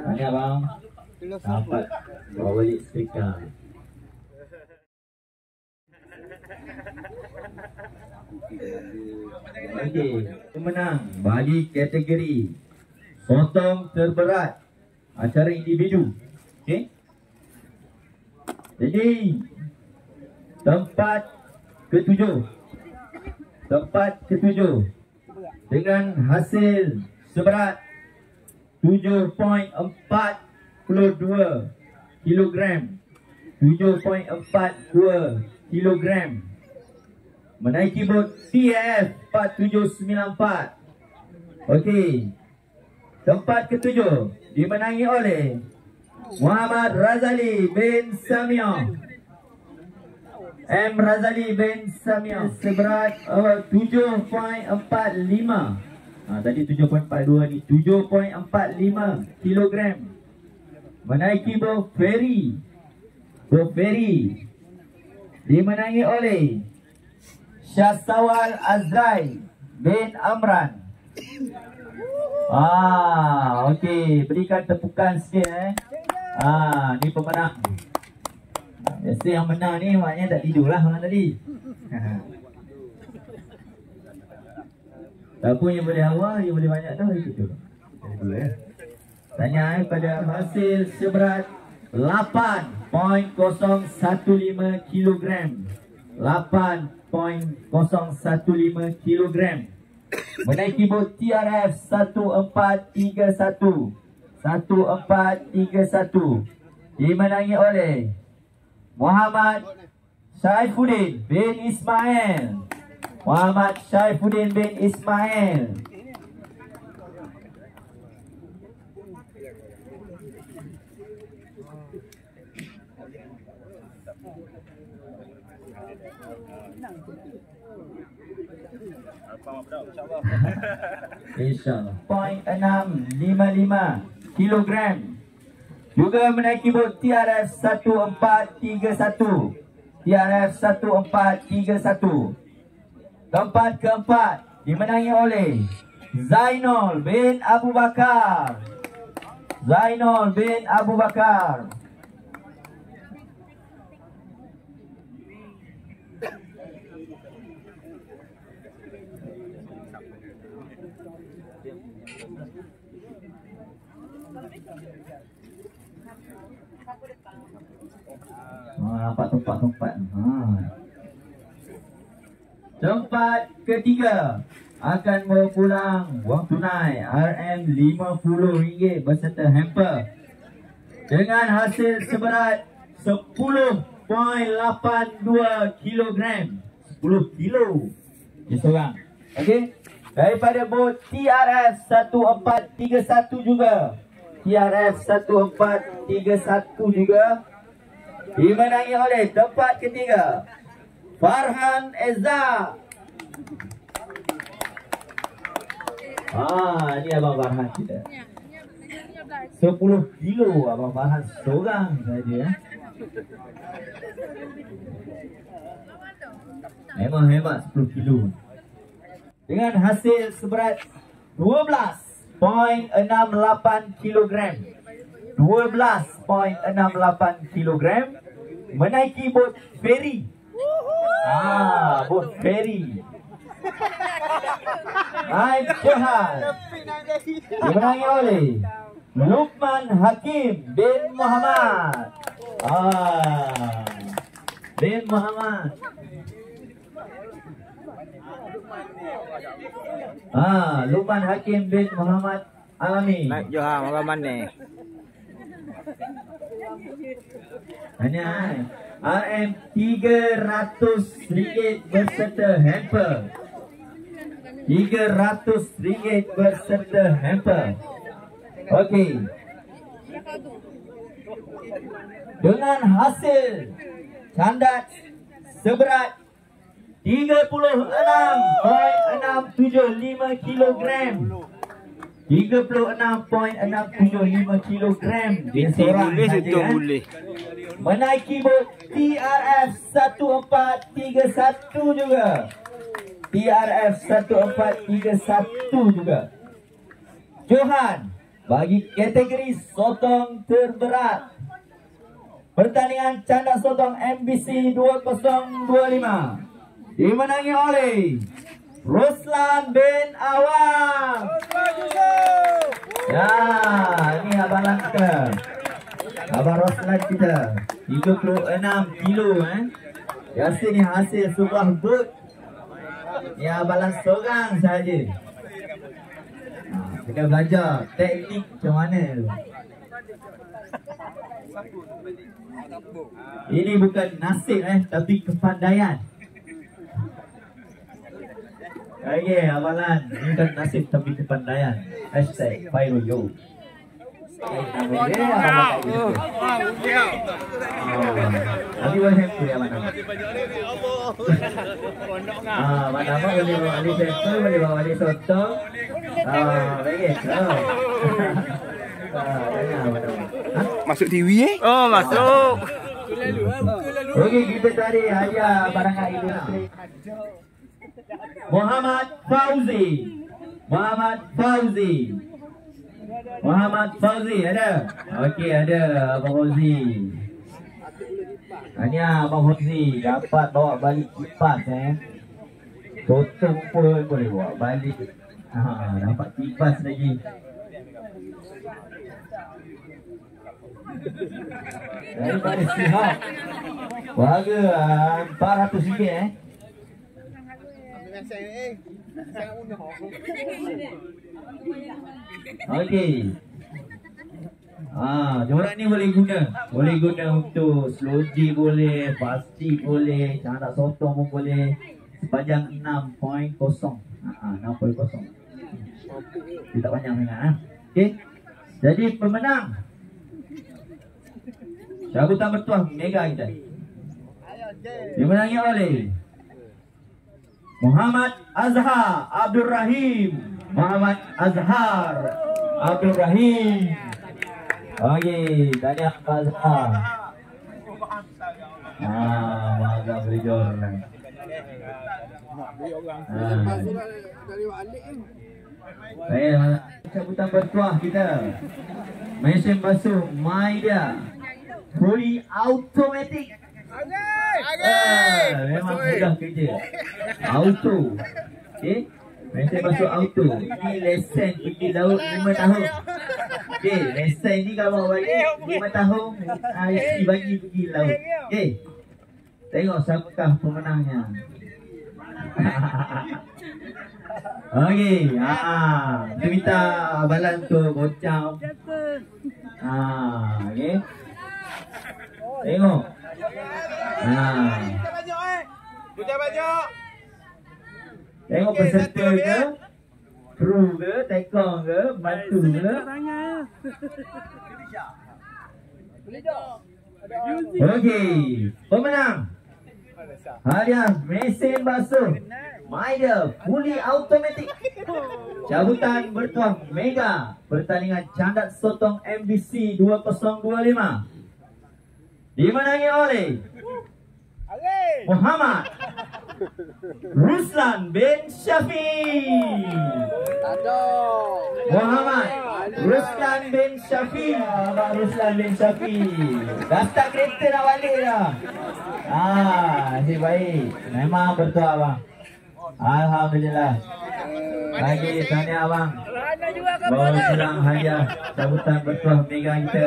Mana abang? Dapat bawa balik speaker. Okey, pemenang bagi kategori sotong terberat acara individu. Okey. Jadi tempat ketujuh dengan hasil seberat 7.42 kilogram. 7.42 kilogram. Menaiki bot TAF 4794. Okey. Tempat ketujuh dimenangi oleh Muhammad Razali bin Samia. M. Razali bin Samia seberat 7.45. Tadi 7.42 ni 7.45 kilogram. Menaiki bot ferry. Bot ferry dimenangi oleh Syahsawal Azrai bin Amran. Okey, berikan tepukan sikit ni pemenang. Biasa yang menang ni maknanya tak tidur lah malam tadi. Siapa yang boleh awal, yang boleh banyak tahu ikut tu. Tanya pada hasil seberat 8.015 kilogram. 8.015 kilogram. Menaiki bot TRF 1431. 1431 dimenangi oleh Muhammad Saifuddin bin Ismail. Muhammad Saifuddin bin Ismail. InsyaAllah. 0.655 kilogram. Juga menaiki bot TRF 1431. TRF 1431. Tempat keempat dimenangi oleh Zainul bin Abu Bakar. Zainul bin Abu Bakar. Nampak tempat-tempat. Tempat ketiga akan berpulang wang tunai RM50 berserta hamper dengan hasil seberat 10.82 kilogram. 10 kilo seorang. Okey. Daripada bot TRF 1431 juga. TRF 1431 juga dimenangi oleh tempat ketiga Farhan Eza. Ini Abang Farhan kita. 10 kilo Abang Farhan seorang saja. Memang hebat 10 kilo. Dengan hasil seberat 12.68 kilogram. 12.68 kilogram menaiki bot feri. Bot feri. Naik Johan dimenangi oleh Luqman Hakim bin Muhammad. Bin Muhammad. Luqman Hakim bin Muhammad Alami. Naik Johan orang mana? Hanya RM RM300 berserta hamper. RM300 berserta hamper. Okey. Dengan hasil candat seberat 36.675 kilogram. 36.675 kilogram. Dia seorang saja. Menaiki bot TRF 1431 juga. TRF 1431 juga. Johan bagi kategori sotong terberat. Pertandingan candak sotong MBC 2025 dimenangi oleh Roslan bin Awang. Ya, ini abalan kita. Abang Roslan kita 36 kilo biasa ni hasil sebuah bot. Ya, abalan seorang saja. Kita belajar teknik macam mana. Ini bukan nasib tapi kepandaian. Okey, abalan. Ini bukan nasib tapi kepandaian. #Fairoyo. Nanti boleh sampel ya mana? Mana boleh bawa Ali sampel, boleh bawa Ali soto. Baik. Masuk TV Oh, masuk. Okey, kita cari hadiah barangan industri. Muhammad Fauzi. Muhammad Fauzi ada? Okey, ada Abang Fauzi. Hanya Abang Fauzi dapat bawa balik kipas Totong pun boleh bawa balik. Dapat kipas lagi. Daripada Sihab. Harga RM400 Okey. Joran ni boleh guna untuk sloji boleh, pasti boleh, candak sotong pun boleh. Sepanjang 6.0. 6.0. Dia tak panjang sangat Okey. Jadi pemenang cabutan bertuah mega kita dimenangi oleh Muhammad Azhar Abdul Rahim. Okey, tahniah Azhar. Maga beli joran. Baik, cabutan bertuah kita. Mesin basuh Maida fully automatic. Memang mudah kerja. Auto. Okey. Mesin basuh auto. Ini lesen pergi laut 5 tahun. Okey, lesen ni kalau bagi 5 tahun, IC bagi pergi laut. Okey. Tengok siapakah pemenangnya. Okey, kita minta balan untuk bocam. Okey. Tengok. Tengok peserta ke, kru ke, tekong ke, bantu ke. Okey, pemenang Hadiah mesin basuh Maida fully automatic. Cabutan bertuah mega pertandingan candak sotong MBC 2025 dimenangi oleh Muhammad Ruslan bin Syafi. Muhammad Ruslan bin Syafi. Abang Ruslan bin Syafi dah start kereta nak balik dah. Nasib baik. Memang betul abang. Alhamdulillah. Lagi tahniah abang. Bawa pulang hadiah sambutan bertuah mega kita.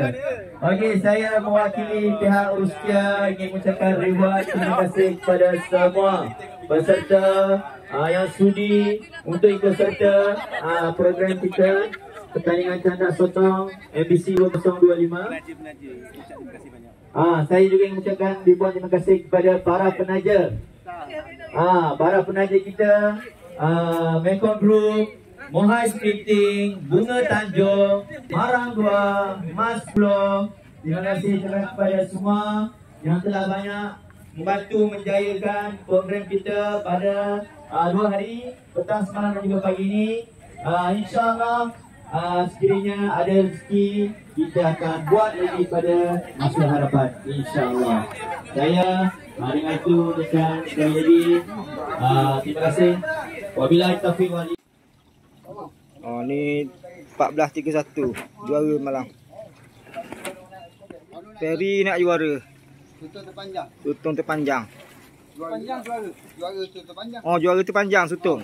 Okey, saya mewakili pihak Ruskia ingin mengucapkan ribuan terima kasih kepada semua peserta yang sudi untuk ikut serta program kita pertandingan candak sotong MBC 2025. Saya juga ingin mengucapkan ribuan terima kasih kepada para penaja. Para penaja kita, Mekong Group, Mohai Scripting, Bunga Tanjung, Marang 2, Mas Pulau. Terima kasih kepada semua yang telah banyak membantu menjayakan program kita pada 2 hari, petang, semalam dan juga pagi ini. InsyaAllah sekiranya ada rezeki, kita akan buat lagi pada masa hadapan, InsyaAllah. Saya dengan itu ucapkan sekali lagi terima kasih. Wabillahi taufiq wal hidayah. Ni 14-31 juara malam. Ferry nak juara. Sutong terpanjang. Sutong terpanjang. Panjang juara. Juara tu terpanjang. Juara terpanjang sutong.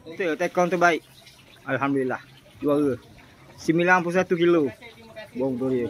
Betul, tekong terbaik. Alhamdulillah. Juara 91 kilo. Bom tu dia.